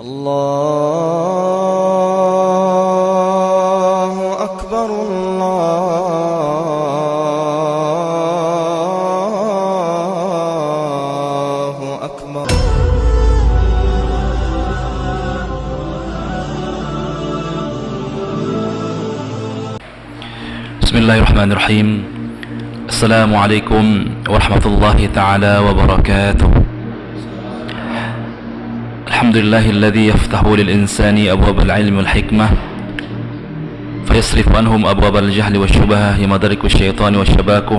الله أكبر الله أكبر. بسم الله الرحمن الرحيم. السلام عليكم ورحمة الله تعالى وبركاته. الحمد لله الذي يفتح للإنسان أبواب العلم والحكمة فيصرف عنهم أبواب الجهل والشبهة يمدرك الشيطان والشباك.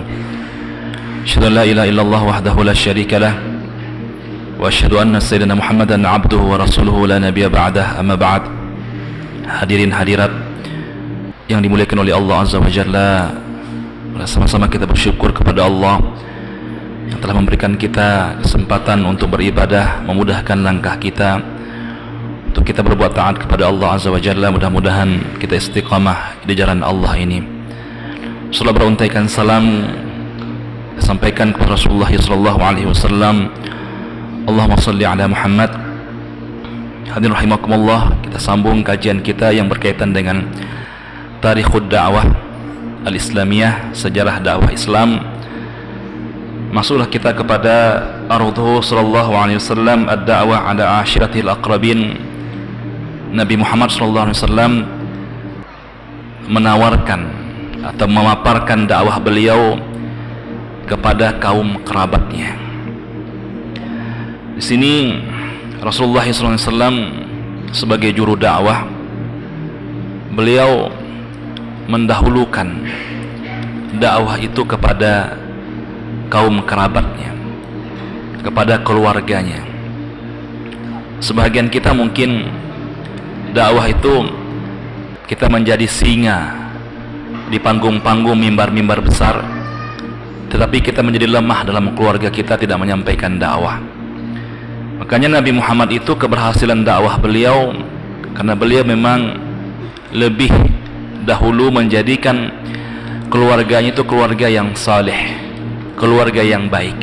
أشهد أن لا إله إلا الله وحده لا شريك له وأشهد أن سيدنا محمدا عبده ورسوله لا نبي بعده. أما بعد. Hadirin hadirat yang dimuliakan oleh Allah Azza wa Jalla, sama-sama kita bersyukur kepada Allah yang telah memberikan kita kesempatan untuk beribadah, memudahkan langkah kita untuk kita berbuat taat kepada Allah Azza wa Jalla. Mudah-mudahan kita istiqamah di jalan Allah ini. Salat beruntaikan salam sampaikan kepada Rasulullah sallallahu alaihi wasallam. Allahumma shalli ala Muhammad. Hadirin rahimakumullah, kita sambung kajian kita yang berkaitan dengan Tarikhud Da'wah Al-Islamiyah, sejarah dakwah Islam. Masuklah kita kepada Arudhu sallallahu alaihi wasallam ad-da'wah ala ashiratil aqrabin. Nabi Muhammad sallallahu alaihi wasallam menawarkan atau memaparkan dakwah beliau kepada kaum kerabatnya. Di sini Rasulullah sallallahu alaihi wasallam sebagai juru dakwah, beliau mendahulukan dakwah itu kepada kaum kerabatnya, kepada keluarganya. Sebagian kita mungkin dakwah itu kita menjadi singa di panggung-panggung mimbar-mimbar besar, tetapi kita menjadi lemah dalam keluarga kita, tidak menyampaikan dakwah. Makanya Nabi Muhammad itu keberhasilan dakwah beliau karena beliau memang lebih dahulu menjadikan keluarganya itu keluarga yang saleh, keluarga yang baik.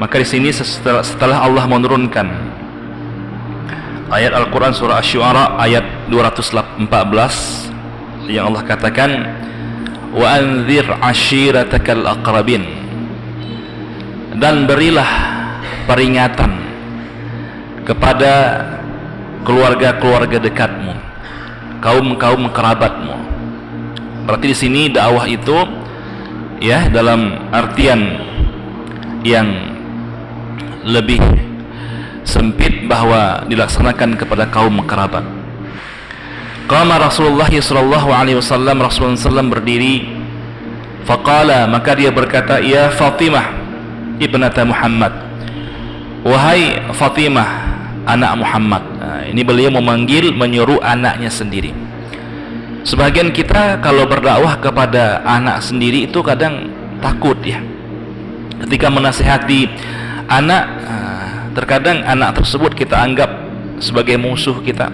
Maka di sini setelah Allah menurunkan ayat Al-Quran surah Asy-Syu'ara ayat 214 yang Allah katakan, wa anzir ashiratakal aqrabin, dan berilah peringatan kepada keluarga-keluarga dekatmu, kaum-kaum kerabatmu. Berarti di sini dakwah itu ya dalam artian yang lebih sempit, bahwa dilaksanakan kepada kaum kerabat. Qama Rasulullah sallallahu alaihi wasallam, Rasulullah sallallahu berdiri, faqala, maka dia berkata, ya Fatimah ibnata Muhammad, wahai Fatimah anak Muhammad. Ini beliau memanggil, menyuruh anaknya sendiri. Sebagian kita kalau berdakwah kepada anak sendiri itu kadang takut ya, ketika menasihati anak. Terkadang anak tersebut kita anggap sebagai musuh kita.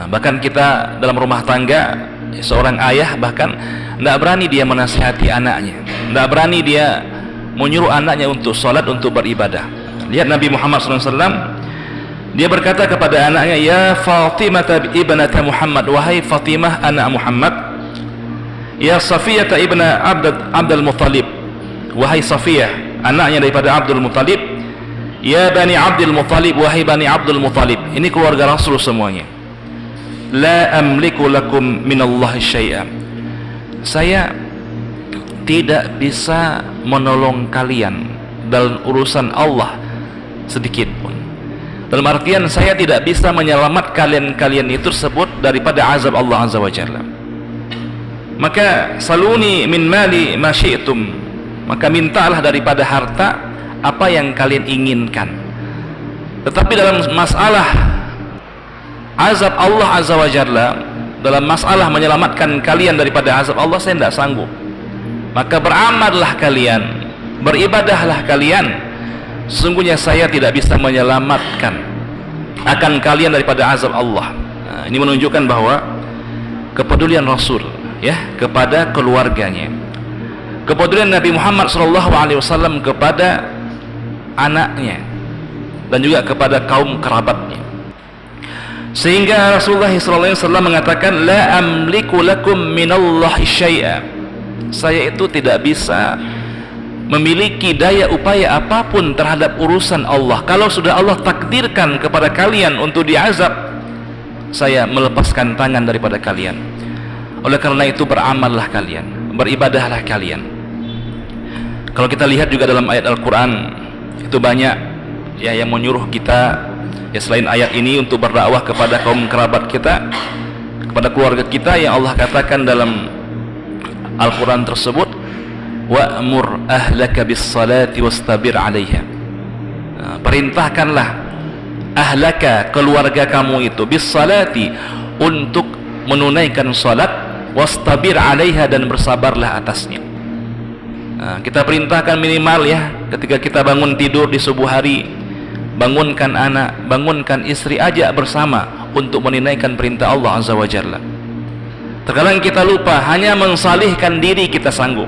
Bahkan kita dalam rumah tangga, seorang ayah bahkan tidak berani dia menasihati anaknya, tidak berani dia menyuruh anaknya untuk sholat, untuk beribadah. Lihat Nabi Muhammad SAW, dia berkata kepada anaknya, ya Fatimah ibnata Muhammad, wahai Fatimah anak Muhammad, ya Safiyah ibna Abdul Muttalib, wahai Safiyah anaknya daripada Abdul Muttalib, ya Bani Abdul Muttalib, wahai Bani Abdul Muttalib. Ini keluarga Rasul semuanya. La amliku lakum minallahi syai'an, saya tidak bisa menolong kalian dalam urusan Allah sedikit pun. Dalam artian saya tidak bisa menyelamatkan kalian itu tersebut daripada azab Allah Azza wa Jalla. Maka saluni min mali ma syi'tum, maka mintalah daripada harta apa yang kalian inginkan. Tetapi dalam masalah azab Allah Azza wa Jalla, dalam masalah menyelamatkan kalian daripada azab Allah, saya tidak sanggup. Maka beramallah kalian, beribadahlah kalian, sesungguhnya saya tidak bisa menyelamatkan akan kalian daripada azab Allah. Ini menunjukkan bahwa kepedulian Rasul ya kepada keluarganya, kepedulian Nabi Muhammad SAW kepada anaknya dan juga kepada kaum kerabatnya. Sehingga Rasulullah SAW mengatakan, la amliku lakum minallahi syai'a. Saya itu tidak bisa memiliki daya upaya apapun terhadap urusan Allah. Kalau sudah Allah takdirkan kepada kalian untuk diazab, saya melepaskan tangan daripada kalian. Oleh karena itu beramallah kalian, beribadahlah kalian. Kalau kita lihat juga dalam ayat Al-Quran, itu banyak ya yang menyuruh kita ya selain ayat ini untuk berdakwah kepada kaum kerabat kita, kepada keluarga kita, yang Allah katakan dalam Al-Quran tersebut, wa'mur ahlaka bis salati wastabir 'alaiha. Perintahkanlah ahlaka, keluarga kamu itu, bis salati, untuk menunaikan salat, wastabir 'alaiha, dan bersabarlah atasnya. Kita perintahkan minimal ya, ketika kita bangun tidur di subuh hari, bangunkan anak, bangunkan istri, ajak bersama untuk menunaikan perintah Allah Azza wa Jalla. Terkadang kita lupa, hanya mensalihkan diri kita sanggup,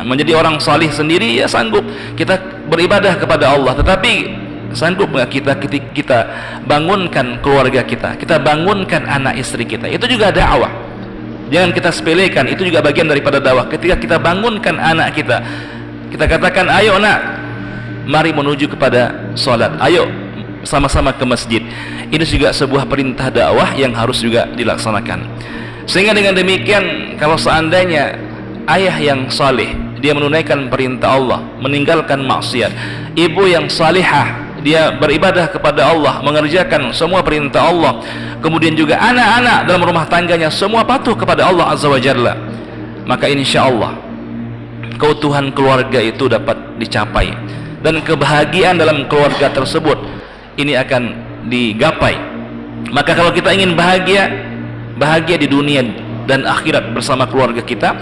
menjadi orang salih sendiri ya sanggup kita beribadah kepada Allah, tetapi sanggup nggak kita bangunkan keluarga kita, kita bangunkan anak istri kita? Itu juga dakwah. Jangan kita sepelekan, itu juga bagian daripada dakwah. Ketika kita bangunkan anak kita, kita katakan, ayo nak, mari menuju kepada sholat, ayo sama-sama ke masjid. Ini juga sebuah perintah dakwah yang harus juga dilaksanakan. Sehingga dengan demikian, kalau seandainya ayah yang saleh, dia menunaikan perintah Allah, meninggalkan maksiat, ibu yang salihah, dia beribadah kepada Allah, mengerjakan semua perintah Allah, kemudian juga anak-anak dalam rumah tangganya semua patuh kepada Allah Azza wa Jalla, maka insya Allah keutuhan keluarga itu dapat dicapai, dan kebahagiaan dalam keluarga tersebut ini akan digapai. Maka kalau kita ingin bahagia di dunia dan akhirat bersama keluarga kita,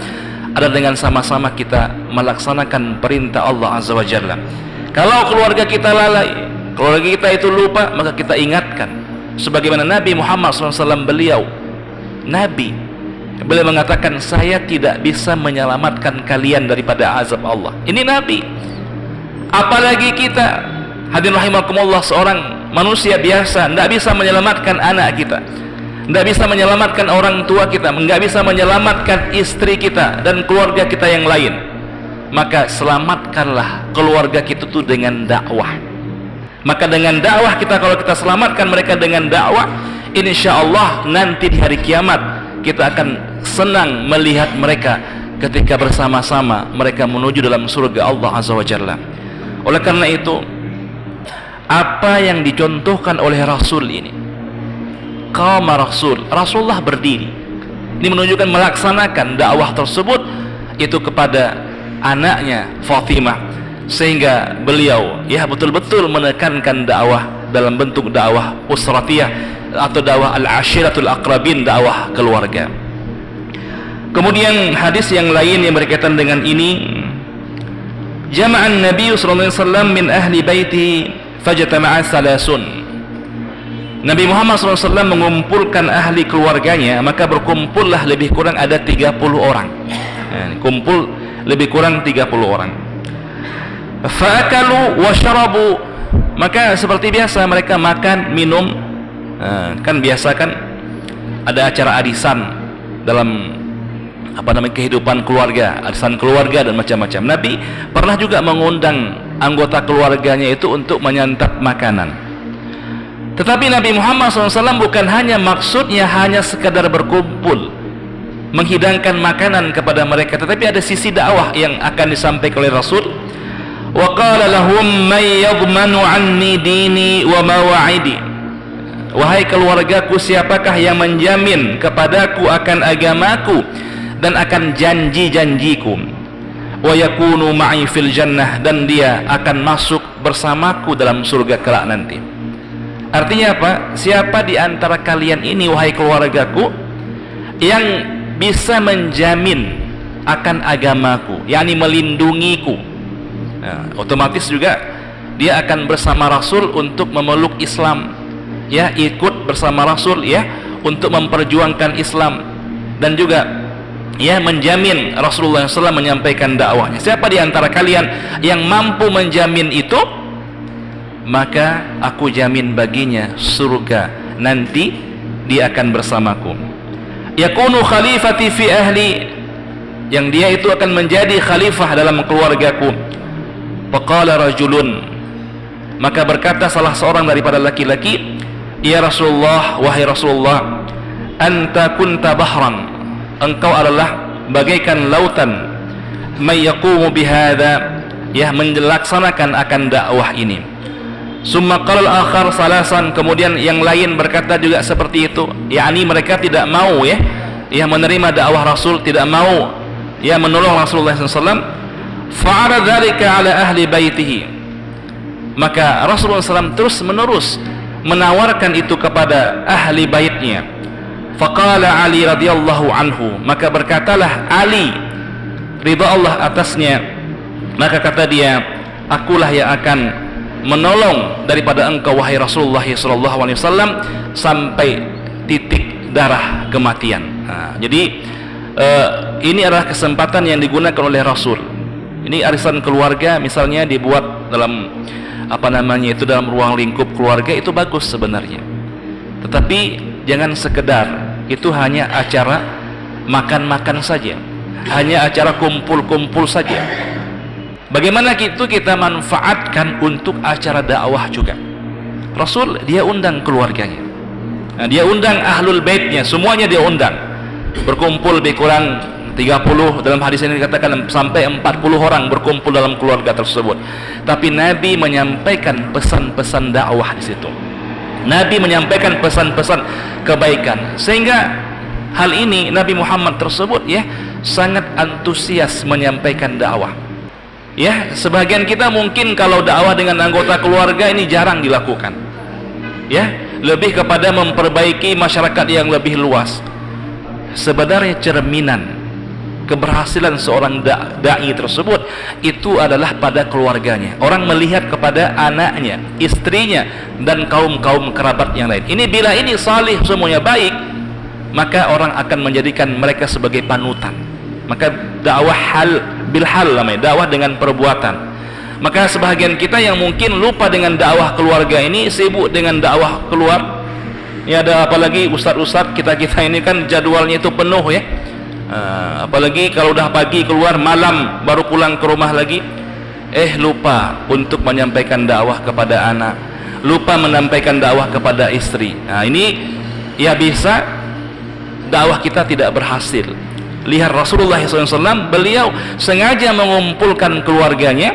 adalah dengan sama-sama kita melaksanakan perintah Allah Azza wa Jalla. Kalau keluarga kita lalai, keluarga kita itu lupa, maka kita ingatkan. Sebagaimana Nabi Muhammad SAW, beliau mengatakan, saya tidak bisa menyelamatkan kalian daripada azab Allah. Ini Nabi. Apalagi kita, hadirin rahimakumullah, seorang manusia biasa, tidak bisa menyelamatkan anak kita, tidak bisa menyelamatkan orang tua kita, tidak bisa menyelamatkan istri kita dan keluarga kita yang lain. Maka selamatkanlah keluarga kita itu dengan dakwah. Maka dengan dakwah kita, kalau kita selamatkan mereka dengan dakwah, insya Allah nanti di hari kiamat kita akan senang melihat mereka ketika bersama-sama mereka menuju dalam surga Allah Azza wa Jalla. Oleh karena itu, apa yang dicontohkan oleh Rasul ini, qama Rasulullah berdiri, ini menunjukkan melaksanakan dakwah tersebut itu kepada anaknya Fatimah, sehingga beliau ya betul-betul menekankan dakwah dalam bentuk dakwah usratiyah atau dakwah al-ashiratul aqrabin, dakwah keluarga. Kemudian hadis yang lain yang berkaitan dengan ini, jama'an Nabi sallallahu alaihi wasallam min ahli baiti fajtama'a salasun. Nabi Muhammad SAW mengumpulkan ahli keluarganya, maka berkumpullah lebih kurang ada 30 orang. Kumpul lebih kurang 30 orang. Fa'akalu wa syarabu, maka seperti biasa mereka makan, minum. Kan biasa kan ada acara arisan dalam kehidupan keluarga, arisan keluarga dan macam-macam. Nabi pernah juga mengundang anggota keluarganya itu untuk menyantap makanan. Tetapi Nabi Muhammad SAW bukan hanya maksudnya hanya sekadar berkumpul menghidangkan makanan kepada mereka, tetapi ada sisi dakwah yang akan disampaikan oleh Rasul. Wa qala lahum may yadmanu anni dini wa mawa'idi. Wahai keluargaku, siapakah yang menjamin kepadaku akan agamaku dan akan janji-janjiku? Wa yakunu ma'i fil jannah, dan dia akan masuk bersamaku dalam surga kelak nanti. Artinya apa? Siapa di antara kalian ini, wahai keluargaku, yang bisa menjamin akan agamaku, yakni melindungiku, otomatis juga dia akan bersama Rasul untuk memeluk Islam, ya, ikut bersama Rasul ya untuk memperjuangkan Islam, dan juga ya menjamin Rasulullah SAW menyampaikan dakwahnya. Siapa di antara kalian yang mampu menjamin itu, maka aku jamin baginya surga nanti dia akan bersamaku. Yakunu khalifati fi ahli, yang dia itu akan menjadi khalifah dalam keluargaku. Faqala rajulun, maka berkata salah seorang daripada laki-laki, ya Rasulullah, wahai Rasulullah, anta kunta bahran, engkau adalah bagaikan lautan, may yaqumu bihadza, ya, melaksanakan akan dakwah ini. Summa qala al-akhar salasan, kemudian yang lain berkata juga seperti itu, yakni mereka tidak mau ya menerima dakwah Rasul, tidak mau ya menolong Rasulullah SAW. Fa'ara dzalika ala ahli baitihi, maka Rasulullah SAW terus menerus menawarkan itu kepada ahli baitnya. Faqala Ali radhiyallahu anhu, maka berkatalah Ali ridha Allah atasnya, maka kata dia, akulah yang akan menolong daripada engkau wahai Rasulullah SAW sampai titik darah kematian. Jadi ini adalah kesempatan yang digunakan oleh Rasul. Ini arisan keluarga misalnya dibuat dalam dalam ruang lingkup keluarga, itu bagus sebenarnya. Tetapi jangan sekedar itu hanya acara makan-makan saja, hanya acara kumpul-kumpul saja. Bagaimana itu kita manfaatkan untuk acara dakwah juga. Rasul dia undang keluarganya, dia undang ahlul baitnya, semuanya dia undang. Berkumpul lebih kurang 30, dalam hadis ini dikatakan sampai 40 orang berkumpul dalam keluarga tersebut. Tapi Nabi menyampaikan pesan-pesan dakwah di situ. Nabi menyampaikan pesan-pesan kebaikan, sehingga hal ini Nabi Muhammad tersebut ya sangat antusias menyampaikan dakwah. Ya, sebagian kita mungkin kalau dakwah dengan anggota keluarga ini jarang dilakukan. Ya, lebih kepada memperbaiki masyarakat yang lebih luas. Sebenarnya cerminan keberhasilan seorang dai tersebut itu adalah pada keluarganya. Orang melihat kepada anaknya, istrinya, dan kaum-kaum kerabat yang lain. Ini bila ini salih, semuanya baik, maka orang akan menjadikan mereka sebagai panutan. Maka dakwah hal bil hal namanya, dakwah dengan perbuatan. Maka sebahagian kita yang mungkin lupa dengan dakwah keluarga ini, sibuk dengan dakwah keluar. Ya, ada apalagi ustadz-ustadz kita ini kan jadwalnya itu penuh ya. Apalagi kalau udah pagi keluar, malam baru pulang ke rumah lagi, lupa untuk menyampaikan dakwah kepada anak, lupa menyampaikan dakwah kepada istri. Nah, ini ya bisa dakwah kita tidak berhasil. Lihat Rasulullah SAW, beliau sengaja mengumpulkan keluarganya,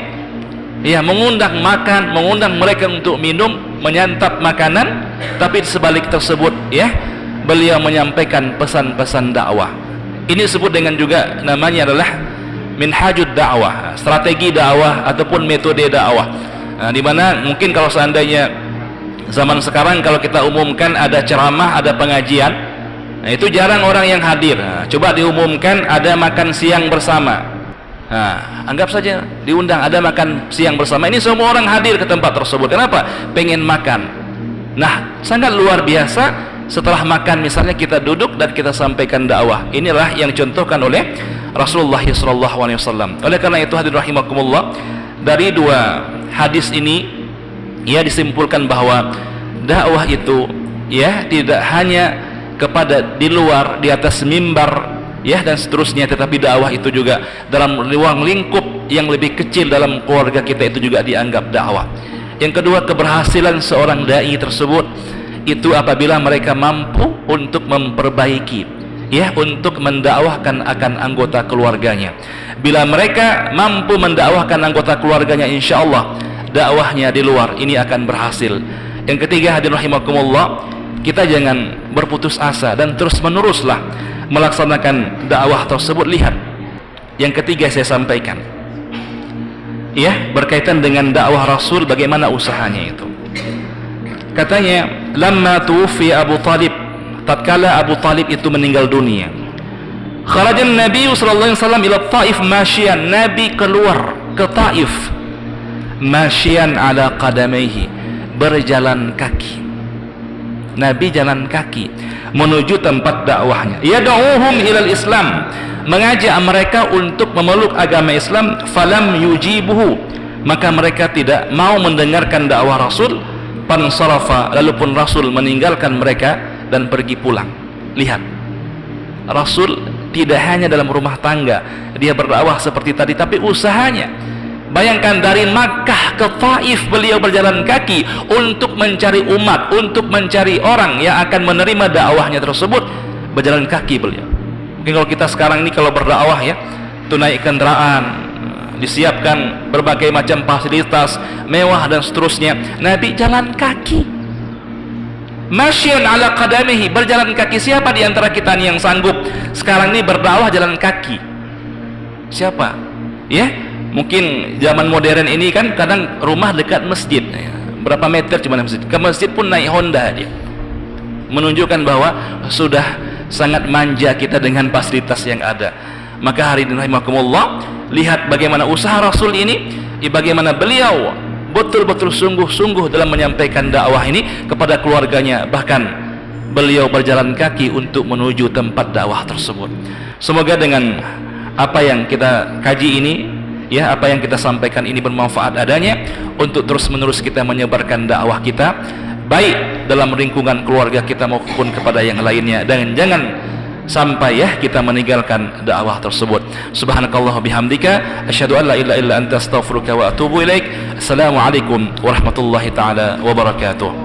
ya, mengundang makan, mengundang mereka untuk minum, menyantap makanan, tapi sebalik tersebut ya beliau menyampaikan pesan-pesan dakwah. Ini disebut dengan juga namanya adalah minhajud dakwah, strategi dakwah ataupun metode dakwah. Nah, di mana mungkin kalau seandainya zaman sekarang kalau kita umumkan ada ceramah, ada pengajian, nah, itu jarang orang yang hadir. Nah, coba diumumkan ada makan siang bersama. Nah, anggap saja diundang ada makan siang bersama, ini semua orang hadir ke tempat tersebut. Kenapa? Pengen makan. Nah, sangat luar biasa. Setelah makan misalnya kita duduk dan kita sampaikan dakwah. Inilah yang dicontohkan oleh Rasulullah SAW. Oleh karena itu hadirin rahimakumullah, dari dua hadis ini ya disimpulkan bahwa dakwah itu ya tidak hanya kepada di luar, di atas mimbar ya dan seterusnya, tetapi dakwah itu juga dalam ruang lingkup yang lebih kecil dalam keluarga kita itu juga dianggap dakwah. Yang kedua, keberhasilan seorang dai tersebut itu apabila mereka mampu untuk memperbaiki ya, untuk mendakwahkan akan anggota keluarganya. Bila mereka mampu mendakwahkan anggota keluarganya, insya Allah dakwahnya di luar ini akan berhasil. Yang ketiga hadirin rahimakumullah, kita jangan berputus asa dan terus meneruslah melaksanakan dakwah tersebut. Lihat yang ketiga saya sampaikan ya, berkaitan dengan dakwah Rasul, bagaimana usahanya itu. Katanya, lamma tuwfi Abu Talib, tatkala Abu Talib itu meninggal dunia, kharajan Nabi sallallahu alaihi wasallam ila Taif masyian, Nabi keluar ke Taif masyian ala qadamaihi, berjalan kaki. Nabi jalan kaki menuju tempat dakwahnya. Yad'uhum ilal Islam, mengajak mereka untuk memeluk agama Islam. Falam yujibuhu, maka mereka tidak mau mendengarkan dakwah Rasul. fansarafa, lalu pun Rasul meninggalkan mereka dan pergi pulang. Lihat, Rasul tidak hanya dalam rumah tangga dia berdakwah seperti tadi, tapi usahanya. Bayangkan dari Makkah ke Taif beliau berjalan kaki untuk mencari umat, untuk mencari orang yang akan menerima dakwahnya tersebut. Berjalan kaki beliau. Mungkin kalau kita sekarang ini kalau berdakwah ya, itu naik kendaraan, disiapkan berbagai macam fasilitas mewah dan seterusnya. Nabi jalan kaki, masyan ala qadamihi, berjalan kaki. Siapa di antara kita nih yang sanggup sekarang ini berdakwah jalan kaki? Siapa? Ya, mungkin zaman modern ini kan kadang rumah dekat masjid, berapa meter cuma masjid, ke masjid pun naik Honda dia, menunjukkan bahwa sudah sangat manja kita dengan fasilitas yang ada. Maka hari ini rahimakumullah, lihat bagaimana usaha Rasul ini, bagaimana beliau betul-betul sungguh-sungguh dalam menyampaikan dakwah ini kepada keluarganya, bahkan beliau berjalan kaki untuk menuju tempat dakwah tersebut. Semoga dengan apa yang kita kaji ini, ya, apa yang kita sampaikan ini bermanfaat adanya untuk terus-menerus kita menyebarkan dakwah kita, baik dalam lingkungan keluarga kita maupun kepada yang lainnya, dan jangan sampai ya kita meninggalkan dakwah tersebut. Subhanakallah bihamdika, asyhadu an la ilaha illa anta astaghfiruka wa atubu ilaik. Assalamualaikum warahmatullahi taala wabarakatuh.